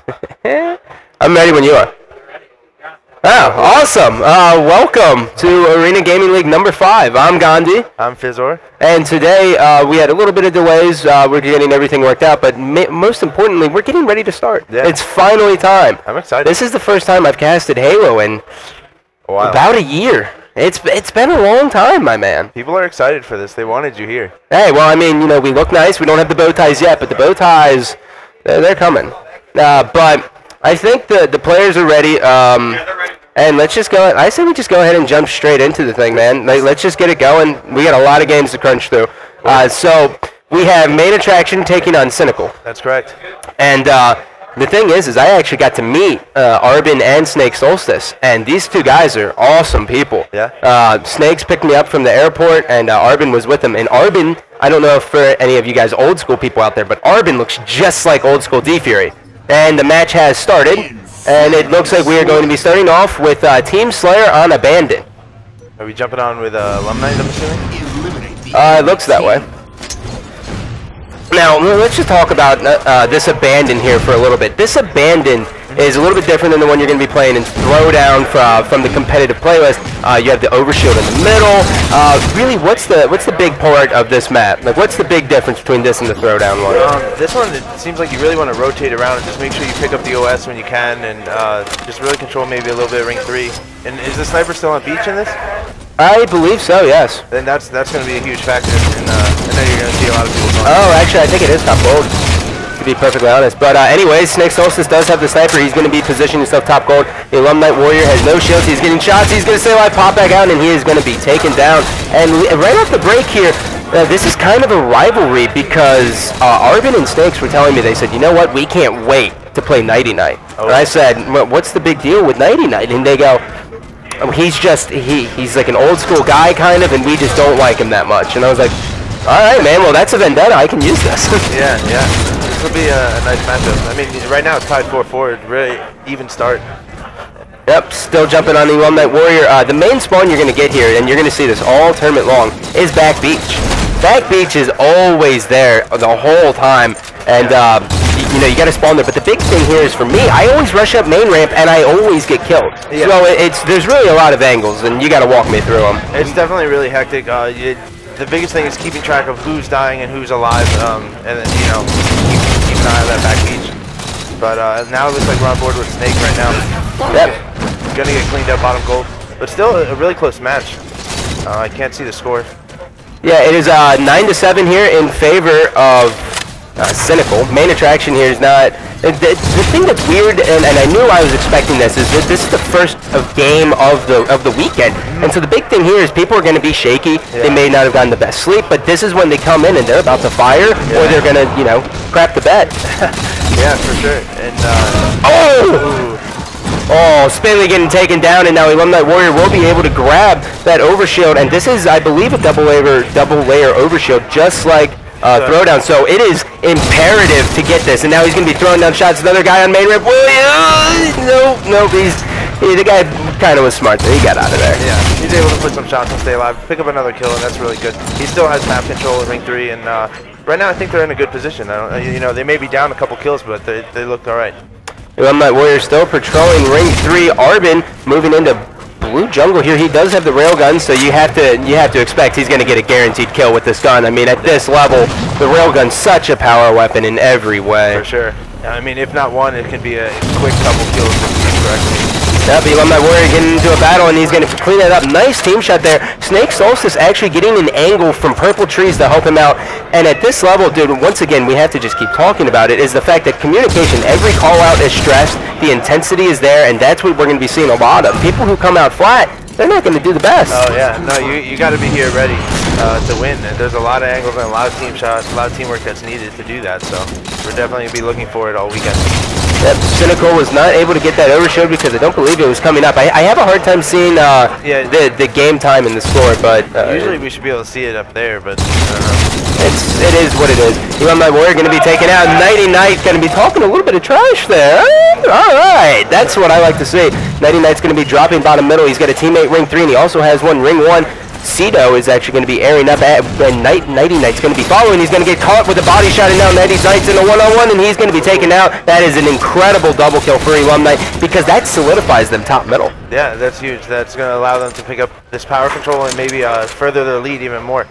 I'm ready when you are. Oh, awesome. Welcome to Arena Gaming League number 5. I'm Gandhi. I'm Fizzor. And today we had a little bit of delays. We're getting everything worked out, but most importantly, we're getting ready to start. Yeah. It's finally time. I'm excited. This is the first time I've casted Halo in about a year. It's been a long time, my man. People are excited for this. They wanted you here. Hey, well, I mean, you know, we look nice. We don't have the bow ties yet, but the bow ties, they're coming. But I think the players are ready. And let's just go. I say we just go ahead and jump straight into the thing, man. Let's just get it going. We got a lot of games to crunch through. So we have Main Attraction taking on Cynical. That's correct. And the thing is I actually got to meet Arbin and Snake Solstice, and these two guys are awesome people. Yeah. Snakes picked me up from the airport, and Arbin was with them. And Arbin, I don't know if for any of you guys old school people out there, but Arbin looks just like old school D-Fury. And the match has started, and it looks like we are going to be starting off with Team Slayer on Abandon. Are we jumping on with Alumni, I'm assuming? It looks that way. Now, let's just talk about this Abandon here for a little bit. This Abandon is a little bit different than the one you're going to be playing in Throwdown from the competitive playlist. You have the Overshield in the middle. Really, what's the big part of this map? Like, what's the big difference between this and the Throwdown one? This one, it seems like you really want to rotate around and just make sure you pick up the OS when you can, and just really control maybe a little bit of Ring 3. And is the sniper still on beach in this? I believe so, yes. Then that's going to be a huge factor, and then you're going to see a lot of people going. Oh, actually, I think it is top gold, to be perfectly honest. But anyways, Snake Solstice does have the sniper. He's going to be positioning himself top gold. The Alumni Warrior has no shields. He's getting shots. He's going to stay alive, pop back out, and he is going to be taken down. And right off the break here, this is kind of a rivalry because Arbin and Snakes were telling me, they said, you know what, we can't wait to play Nighty Night. Oh. And I said, well, what's the big deal with Nighty Night? And they go, he's just, he's like an old school guy kind of, and we just don't like him that much. And I was like, all right, man, well, that's a vendetta. I can use this. Yeah. This will be a nice matchup. I mean, right now it's tied 4-4. Really even start. Yep, still jumping on the Alumni Warrior. The main spawn you're going to get here, and you're going to see this all tournament long, is Back Beach. Back Beach is always there the whole time, and you know, you got to spawn there. But the big thing here is, for me, I always rush up main ramp, and I always get killed. Yeah. So there's really a lot of angles, and you got to walk me through them. It's definitely really hectic. The biggest thing is keeping track of who's dying and who's alive, and then, you know, keep an eye on that Back Beach. But now it looks like we're on board with Snake right now. Yep. Gonna get cleaned up bottom gold, but still a really close match. I can't see the score. Yeah, it is 9-7 here in favor of Cynical. Main Attraction here is not. The thing that's weird, and I knew I was expecting this, is that this is the first game of the weekend, and so the big thing here is people are going to be shaky. Yeah. They may not have gotten the best sleep, but this is when they come in and they're about to fire, or they're going to, you know, crap the bed. Yeah, for sure. And Oh, Spinley getting taken down, and now Alumni Warrior will be able to grab that Overshield, and this is, I believe, a double layer Overshield, just like Throwdown. So it is imperative to get this, and now he's going to be throwing down shots. Another guy on main ramp. No, the guy kind of was smart there. He got out of there. Yeah, he's able to put some shots and stay alive, pick up another kill, and that's really good. He still has map control at Ring 3, and right now I think they're in a good position. You know, they may be down a couple kills, but they look all right. Alumni Warrior still patrolling Ring 3. Arbin moving into blue jungle here. He does have the railgun, so you have to expect he's going to get a guaranteed kill with this gun. I mean, at this level, the railgun's such a power weapon in every way. For sure. I mean, if not one, it can be a quick couple kills if used correctly. Yeah, the Alumni Warrior getting into a battle, and he's going to clean that up. Nice team shot there. Snake Solstice actually getting an angle from purple trees to help him out. And at this level, dude, once again, we have to just keep talking about it, is the fact that communication, every call out is stressed, the intensity is there, and that's what we're going to be seeing a lot of. People who come out flat, they're not going to do the best. Oh, yeah. No, you got to be here ready to win. And there's a lot of angles and a lot of team shots, a lot of teamwork that's needed to do that. So we're definitely going to be looking for it all weekend. Yep, Cynical was not able to get that Overshield because I don't believe it was coming up. I have a hard time seeing the game time in the score, but usually we should be able to see it up there, but it is what it is. Alumni Warrior going to be taken out. Nighty Night going to be talking a little bit of trash there. All right, that's what I like to see. Nighty Night's going to be dropping bottom middle. He's got a teammate Ring 3, and he also has one Ring 1. Cito is actually going to be airing up at, and Nighty Knight's going to be following. He's going to get caught with a body shot, and now Nighty Knight's in a one-on-one, and he's going to be taken out. That is an incredible double kill for Alumni, because that solidifies them top middle. Yeah, that's huge. That's going to allow them to pick up this power control and maybe further their lead even more.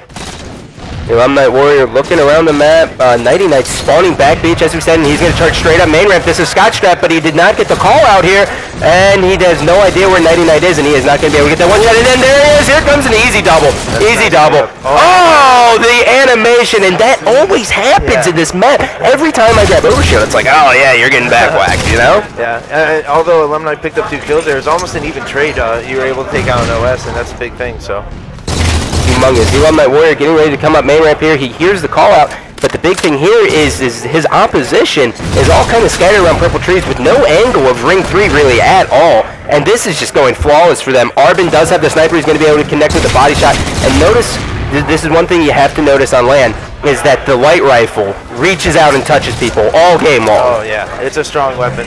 Alumni Warrior looking around the map. Nighty Knight spawning back beach, as we said, and he's going to charge straight up main ramp. This is Scotch Strap, but he did not get the call out here, and he has no idea where Nighty Knight is, and he is not going to be able to get that one shot. And then there he is. Here comes an easy double. Easy double. Oh, the animation, and that always happens in this map. Every time I grab overshield, it's like, oh yeah, you're getting back whacked, you know? Yeah. Although Alumni picked up 2 kills, there was almost an even trade. You were able to take out an OS, and that's a big thing. So. Humongous. Alumni Warrior getting ready to come up main ramp here. He hears the call out, but the big thing here is his opposition is all kind of scattered around purple trees with no angle of ring 3 really at all. And this is just going flawless for them. Arbin does have the sniper. He's going to be able to connect with the body shot. And notice, this is one thing you have to notice on land, is that the light rifle reaches out and touches people all game long. Oh yeah, it's a strong weapon.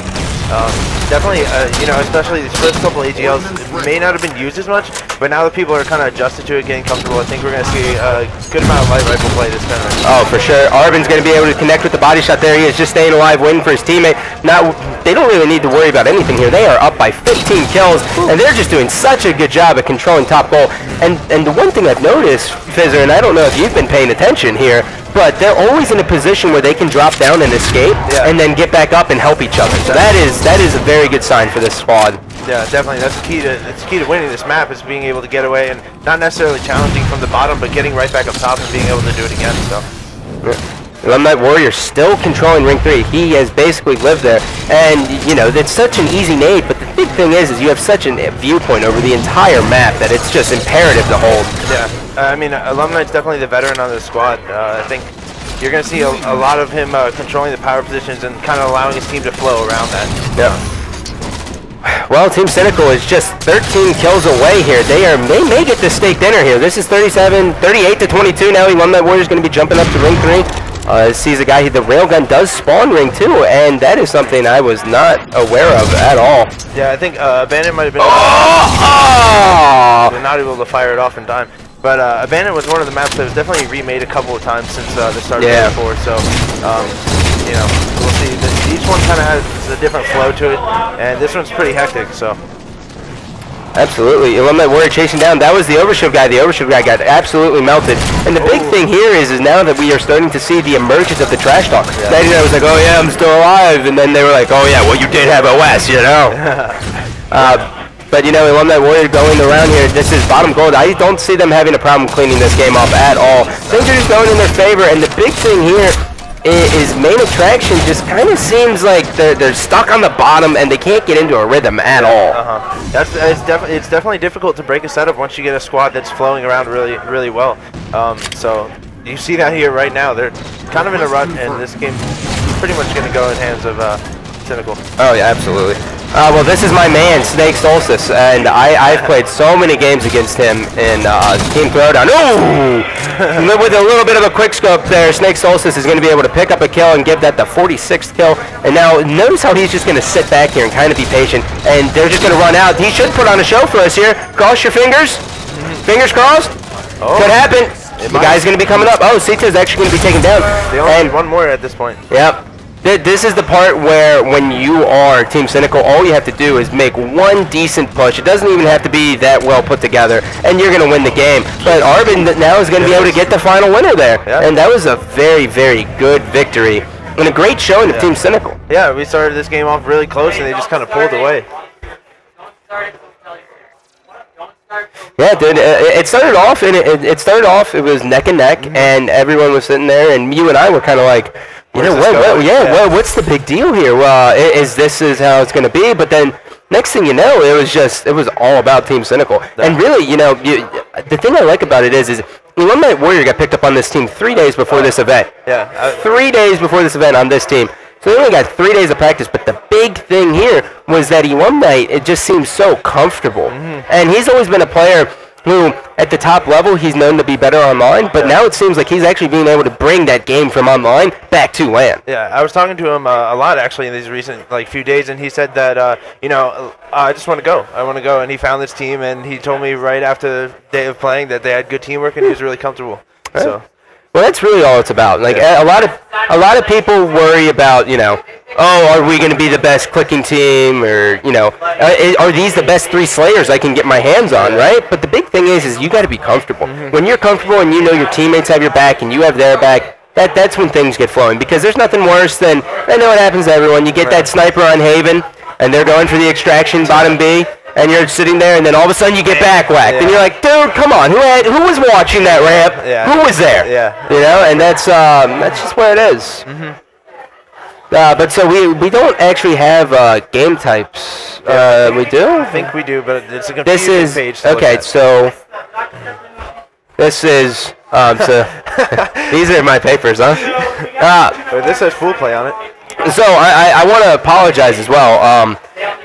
Definitely, you know, especially these first couple AGLs may not have been used as much, but now that people are kind of adjusted to it, getting comfortable, I think we're going to see a good amount of light rifle play this tournament. Oh, for sure. Arbin's going to be able to connect with the body shot there. He is just staying alive, waiting for his teammate. Now, they don't really need to worry about anything here. They are up by 15 kills, and they're just doing such a good job at controlling top goal. And the one thing I've noticed, Fizzer, and I don't know if you've been paying attention here, but they're always in a position where they can drop down and escape, and then get back up and help each other. So that is a very good sign for this squad. Yeah, definitely. That's the key to winning this map, is being able to get away and not necessarily challenging from the bottom, but getting right back up top and being able to do it again. So. Alumni Warrior still controlling ring 3. He has basically lived there, and you know that's such an easy nade. But the big thing is you have such a viewpoint over the entire map that it's just imperative to hold. Yeah, I mean, Alumni's definitely the veteran on this squad. I think you're going to see a lot of him controlling the power positions and kind of allowing his team to flow around that. Yeah. Well, Team Cynical is just 13 kills away here. They may get the steak dinner here. This is 38 to 22 now. Alumni Warrior is going to be jumping up to ring 3. Sees a guy, the railgun does spawn ring 2, and that is something I was not aware of at all. Yeah, I think Abandon might have been not able to fire it off in time. But Abandon was one of the maps that was definitely remade a couple of times since the start of '4. So, you know, we'll see. Each one kind of has a different flow to it, and this one's pretty hectic. So. Absolutely. Alumni Warrior chasing down. That was the overshield guy. The overshield guy got absolutely melted. And the big thing here is now that we are starting to see the emergence of the trash talk. Nighty Knight was like, oh yeah, I'm still alive. And then they were like, oh yeah, well you did have OS, you know. But you know, Alumni Warrior going around here, this is bottom gold. I don't see them having a problem cleaning this game up at all. Things are just going in their favor. And the big thing here is main attraction just kind of seems like they're stuck on the bottom and they can't get into a rhythm at all. It's definitely difficult to break a setup once you get a squad that's flowing around really well. So you see that here right now. They're kind of in a rut, and this game is pretty much going to go in the hands of Cynical. Oh yeah, absolutely. Well, this is my man, Snake Solstice, and I've played so many games against him in Team Throwdown. Ooh! With a little bit of a quick scope there, Snake Solstice is going to be able to pick up a kill and give that the 46th kill. And now, notice how he's just going to sit back here and kind of be patient, and they're just going to run out. He should put on a show for us here. Cross your fingers. Fingers crossed. Could happen. The guy's going to be coming up. Oh, Cizzzats is actually going to be taken down. They only need one more at this point. Yep. This is the part where when you are Team Cynical, all you have to do is make one decent push. It doesn't even have to be that well put together, and you're going to win the game. But Arbin now is going to be able to get the final winner there. Yeah. And that was a very, very good victory and a great showing of Team Cynical. Yeah, we started this game off really close, and they just kind of pulled away. Yeah, dude. It started off, and it was neck and neck, and everyone was sitting there, and you and I were kind of like, you know, well, what's the big deal here? This is how it's going to be? But then next thing you know, it was all about Team Cynical. And really, you know, the thing I like about it is Alumni Warrior got picked up on this team 3 days before this event. Yeah. 3 days before this event on this team. So they only got 3 days of practice, but the big thing here was that Alumni, it just seems so comfortable. And he's always been a player who at the top level he's known to be better online, but now it seems like he's actually being able to bring that game from online back to LAN. Yeah, I was talking to him a lot actually in these recent few days, and he said that you know, I just want to go. I want to go, and he found this team, and he told me right after the day of playing that they had good teamwork and he was really comfortable. Right. So. Well, that's really all it's about. Like a lot of people worry about, you know, oh, are we going to be the best clicking team, or you know, are these the best 3 Slayers I can get my hands on, right? But the big thing is you got to be comfortable. When you're comfortable and you know your teammates have your back and you have their back, that's when things get flowing. Because there's nothing worse than, I know it happens to everyone. You get that sniper on Haven and they're going for the extraction bottom B. And you're sitting there, and then all of a sudden you get back whacked, and you're like, dude, come on, who was watching that ramp? Who was there? You know, and that's just where it is. But so we don't actually have game types. We do? I think we do, but it's a confusing page to look at. So this is so these are my papers, huh? This has full play on it. So I want to apologize as well.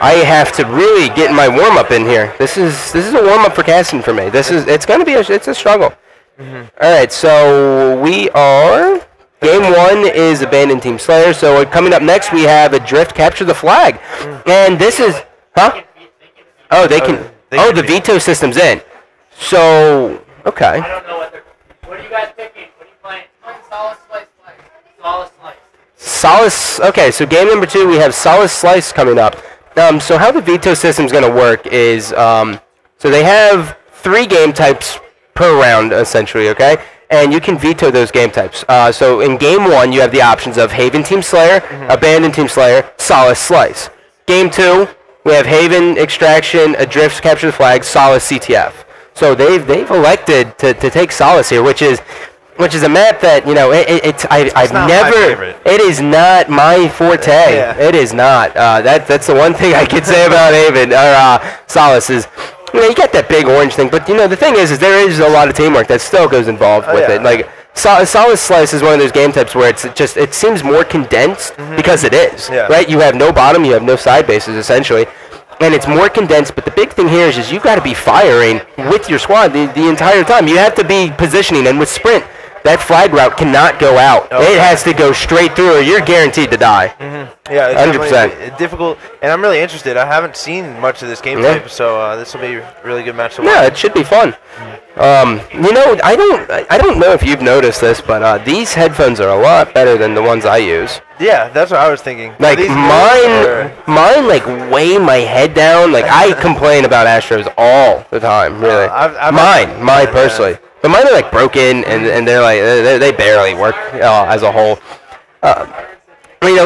I have to really get my warm up in here. This is a warm up for casting for me. It's going to be it's a struggle. All right, so we are game 1 is Abandoned Team Slayer. So coming up next we have Adrift Capture the Flag, and this is oh they can the veto system's in. So okay. What are you guys picking? What are you playing? Solace Slice. Solace Slice. Solace. Okay, so game number 2 we have Solace Slice coming up. So how the veto system is going to work is, so they have 3 game types per round, essentially, okay? And you can veto those game types. So in game 1, you have the options of Haven Team Slayer, Abandoned Team Slayer, Solace Slice. Game 2, we have Haven Extraction, Adrift Capture the Flag, Solace CTF. So they've elected to take Solace here, which is a map that, you know, I've never. It is not my forte. It is not. That's the one thing I can say about Haven or Solace is, you know, you got that big orange thing, but you know the thing is there is a lot of teamwork that still goes involved with it. Like Solace Slice is one of those game types where it seems more condensed because it is, right? You have no bottom, you have no side bases essentially. And it's more condensed, but the big thing here is you've got to be firing with your squad the entire time. You have to be positioning, and with Sprint, that flag route cannot go out. It has to go straight through, or you're guaranteed to die. Yeah, it's 100%. Difficult, and I'm really interested. I haven't seen much of this game type, so this will be a really good match to watch. Yeah, it should be fun. You know, I don't know if you've noticed this, but these headphones are a lot better than the ones I use. Yeah, that's what I was thinking. Like mine like weigh my head down. Like I complain about Astros all the time. Really, mine personally. But mine are like broken, and they're like they barely work as a whole. You know,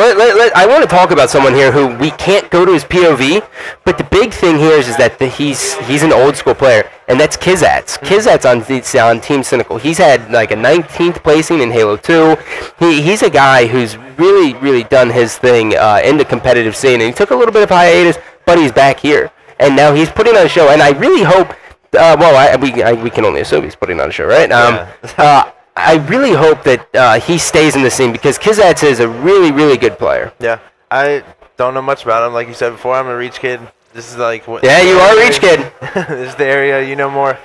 I want to talk about someone here who we can't go to his POV, but the big thing here is that he's an old school player, and that's Cizzzats. Cizzzats on Team Cynical. He's had like a 19th placing in Halo 2. He's a guy who's really done his thing in the competitive scene, and he took a little bit of hiatus, but he's back here, and now he's putting on a show, and I really hope. We can only assume he's putting on a show, right? I really hope that he stays in the scene because Cizzzats is a really good player. Yeah, I don't know much about him. Like you said before, I'm a Reach kid. This is like what. Yeah, you are a Reach kid. This is the area you know more.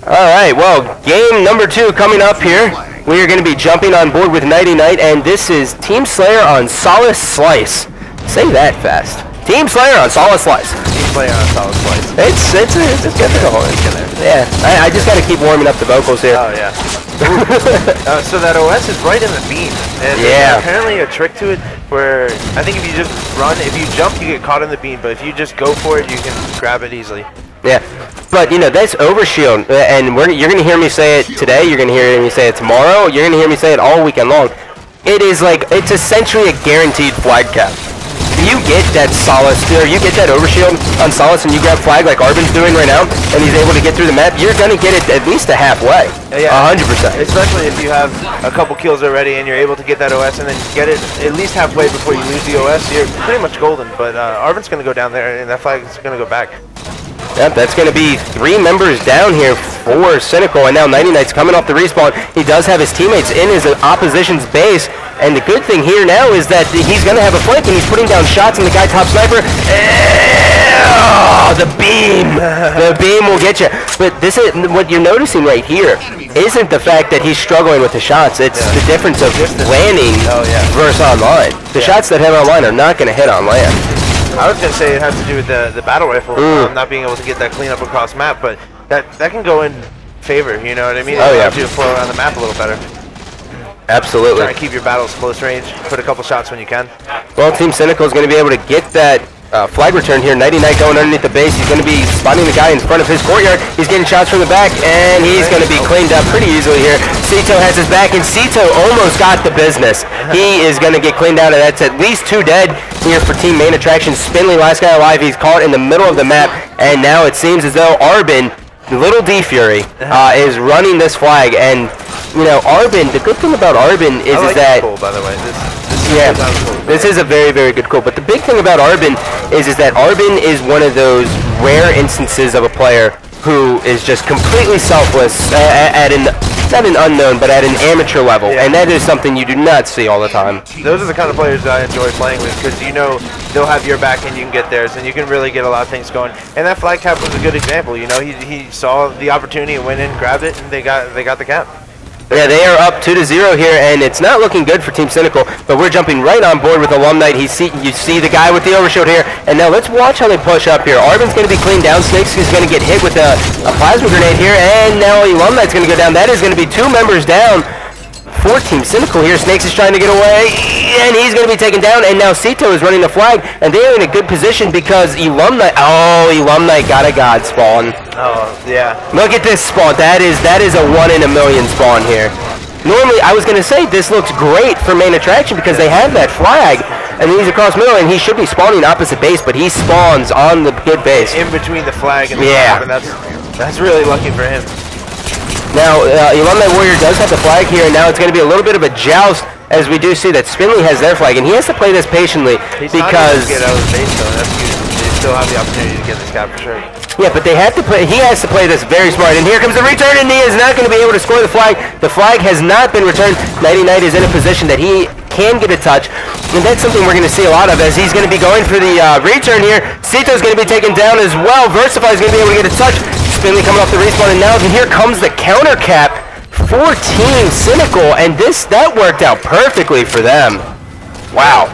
All right, well, game number 2 coming up here. We are going to be jumping on board with Nighty Night, and this is Team Slayer on Solace Slice. Say that fast. Team Slayer on Solace Slice. Team Slayer on Solace Slice. It's difficult. Yeah, I just got to keep warming up the vocals here. Oh, yeah. So that OS is right in the beam. And there's apparently a trick to it where I think if you just run, if you jump, you get caught in the beam. But if you just go for it, you can grab it easily. Yeah. But, you know, that's overshield. And you're going to hear me say it today. You're going to hear me say it tomorrow. You're going to hear me say it all weekend long. It is like, it's essentially a guaranteed flag cap. You get that Solace, or you get that overshield on Solace, and you grab flag like Arvin's doing right now, and he's able to get through the map, you're going to get it at least a halfway. Yeah, 100%. Especially if you have a couple kills already and you're able to get that OS and then get it at least halfway before you lose the OS, you're pretty much golden. But Arvin's going to go down there, and that flag is going to go back. Yep, that's going to be 3 members down here for Cynical, and now Nighty Night's coming off the respawn. He does have his teammates in his opposition's base, and the good thing here now is that he's going to have a flank, and he's putting down shots on the guy top sniper, and Oh, the beam! The beam will get you. But this is what you're noticing right here. Isn't the fact that he's struggling with the shots. It's the difference of landing versus online. The shots that hit online are not going to hit on land. I was going to say it has to do with the battle rifle not being able to get that cleanup across map, but that can go in favor, you know what I mean? Oh, yeah. It allows you to flow around the map a little better. Absolutely. Try to keep your battles close range, put a couple shots when you can. Well, Team Cynical is going to be able to get that flag return here. Nighty Night going underneath the base. He's going to be spotting the guy in front of his courtyard. He's getting shots from the back, and he's going to be cleaned up pretty easily here. Cito has his back, and Cito almost got the business. He is going to get cleaned out, and that's at least 2 dead here for Team Main Attraction. Spinley, last guy alive. He's caught in the middle of the map, and now it seems as though Arbin, Little D Fury, is running this flag. And you know, Arbin, the good thing about Arbin is, that cool, by the way. This is a very, very good call. But the big thing about Arbin is that Arbin is one of those rare instances of a player who is just completely selfless at an, not an unknown, but at an amateur level. And that is something you do not see all the time. Those are the kind of players that I enjoy playing with, because you know they'll have your back and you can get theirs, and you can really get a lot of things going. And that flag cap was a good example. You know, he saw the opportunity and went in, grabbed it, and they got the cap. Yeah, they are up 2-0 here, and it's not looking good for Team Cynical, but we're jumping right on board with Alumni. You see the guy with the overshield here, and now let's watch how they push up here. Arbin's going to be cleaned down. Snakes is going to get hit with a plasma grenade here, and now Alumni's going to go down. That is going to be 2 members down for Team Cynical here. Snakes is trying to get away, and he's going to be taken down, and now Cito is running the flag, and they are in a good position because Alumni got a god spawn. Oh, yeah. Look at this spawn. That is a 1 in a million spawn here. Normally, I was going to say this looks great for Main Attraction because they have that flag, and he's across middle, and he should be spawning opposite base, but he spawns on the good base. In between the flag and the flag, and that's really lucky for him. Now, Alumni Warrior does have the flag here, and now it's going to be a little bit of a joust, as we do see that Spinley has their flag, and he has to play this patiently because not able to get out of the base, though. That's good. They still have the opportunity to get this cap for sure. Yeah, but they have to play. He has to play this very smart. And here comes the return, and he is not going to be able to score the flag. The flag has not been returned. Nighty Night is in a position that he can get a touch, and that's something we're going to see a lot of as he's going to be going for the return here. Cito's going to be taken down as well. Versify is going to be able to get a touch. Spinley coming off the respawn, and now here comes the counter cap for Team Cynical, and that worked out perfectly for them. Wow.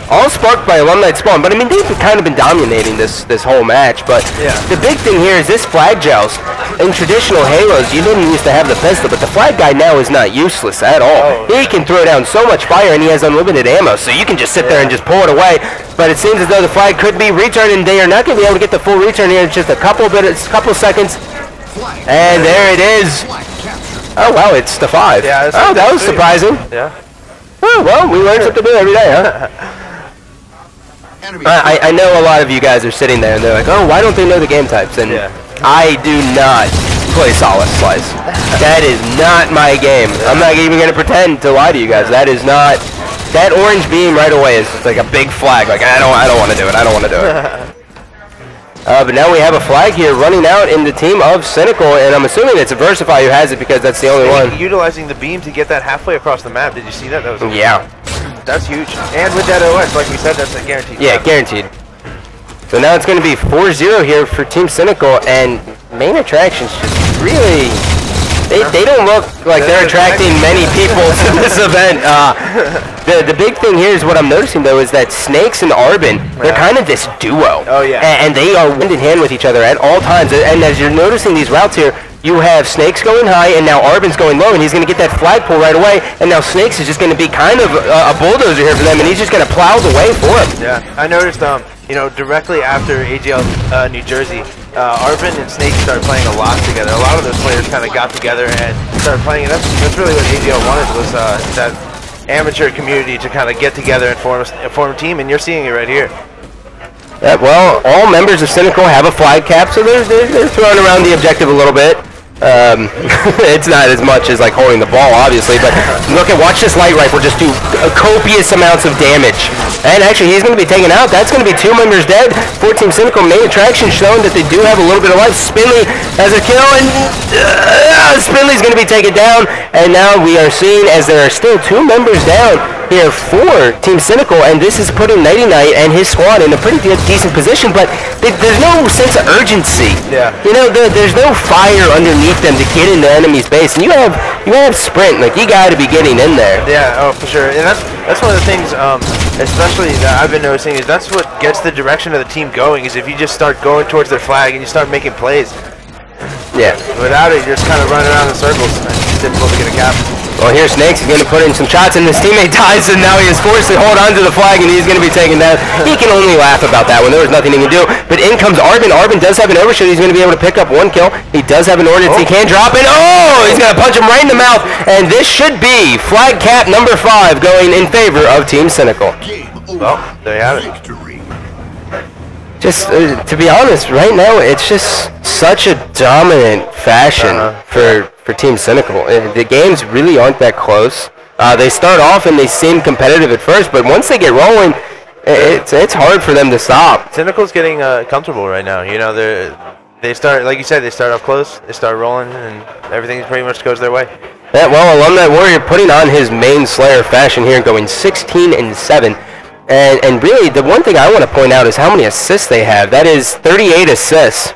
All sparked by Alumni spawn, but I mean, they've kind of been dominating this whole match, but the big thing here is this flag joust. In traditional Halos, you didn't used to have the pistol, but the flag guy now is not useless at all. He can throw down so much fire, and he has unlimited ammo, so you can just sit there and just pull it away, but it seems as though the flag could be returned, and they are not going to be able to get the full return here in just a couple seconds, and there it is. Oh, wow, it's the 5. Yeah, oh, that was surprising. Yeah. Oh, well, we learn something new every day, huh? I know a lot of you guys are sitting there and they're like, oh, why don't they know the game types? And I do not play Solid Slice. That is not my game. I'm not even going to pretend to lie to you guys. That is not. That orange beam right away is like a big flag. Like, I don't want to do it. I don't want to do it. But now we have a flag here running out in the team of Cynical, and I'm assuming it's a Versify who has it because that's the only one. Utilizing the beam to get that halfway across the map. Did you see that? That was that's huge. And with that OS, like we said, that's a guaranteed. Yeah, guaranteed. So now it's going to be 4-0 here for Team Cynical, and Main Attractions just really, they don't look like they're attracting many people to this event. The big thing here is what I'm noticing, though, is that Snakes and Arbin, they're kind of this duo. Oh, yeah. And they are hand in hand with each other at all times. And as you're noticing these routes here, you have Snakes going high, and now Arbin's going low, and he's going to get that flagpole right away, and now Snakes is just going to be kind of a bulldozer here for them, and he's just going to plow the way for him. Yeah, I noticed, you know, directly after AGL New Jersey, Arbin and Snakes started playing a lot together. A lot of those players kind of got together and started playing, and that's really what AGL wanted, was that amateur community to kind of get together and form a team, and you're seeing it right here. Yeah, well, all members of Cynical have a flag cap, so they're throwing around the objective a little bit. It's not as much as like holding the ball, obviously, but watch this light rifle just do copious amounts of damage. And actually, he's going to be taken out. That's going to be 2 members dead. 4 Team Cynical. Main Attraction showing that they do have a little bit of life. Spinley has a kill, and Spinley's going to be taken down. And now we are seeing as there are still 2 members down. here for Team Cynical, and this is putting Nighty Night and his squad in a pretty decent position, but there's no sense of urgency. Yeah. You know, there's no fire underneath them to get into enemy's base, and you have sprint, like you got to be getting in there. Yeah, oh, for sure. And that's one of the things, especially that I've been noticing, is that's what gets the direction of the team going, is if you just start going towards their flag and you start making plays. Yeah. Without it, you're just kind of running around in circles. It's difficult to get a cap. Well, here Snakes is going to put in some shots, and his teammate dies, and now he is forced to hold on to the flag, and he's going to be taken down. He can only laugh about that one. There was nothing he can do. But in comes Arbin. Arbin does have an overshoot. He's going to be able to pick up 1 kill. He does have an ordnance. He can drop it. Oh, he's going to punch him right in the mouth. And this should be flag cap number 5 going in favor of Team Cynical. Well, there you have it. Just to be honest, right now it's just such a dominant fashion for Team Cynical. The games really aren't that close. They start off and they seem competitive at first, but once they get rolling, it's hard for them to stop. Cynical's getting comfortable right now. You know, they start, like you said, they start off close, they start rolling, and everything pretty much goes their way. Yeah, well, Alumni Warrior putting on his main Slayer fashion here, going 16-7. And really, the one thing I want to point out is how many assists they have. That is 38 assists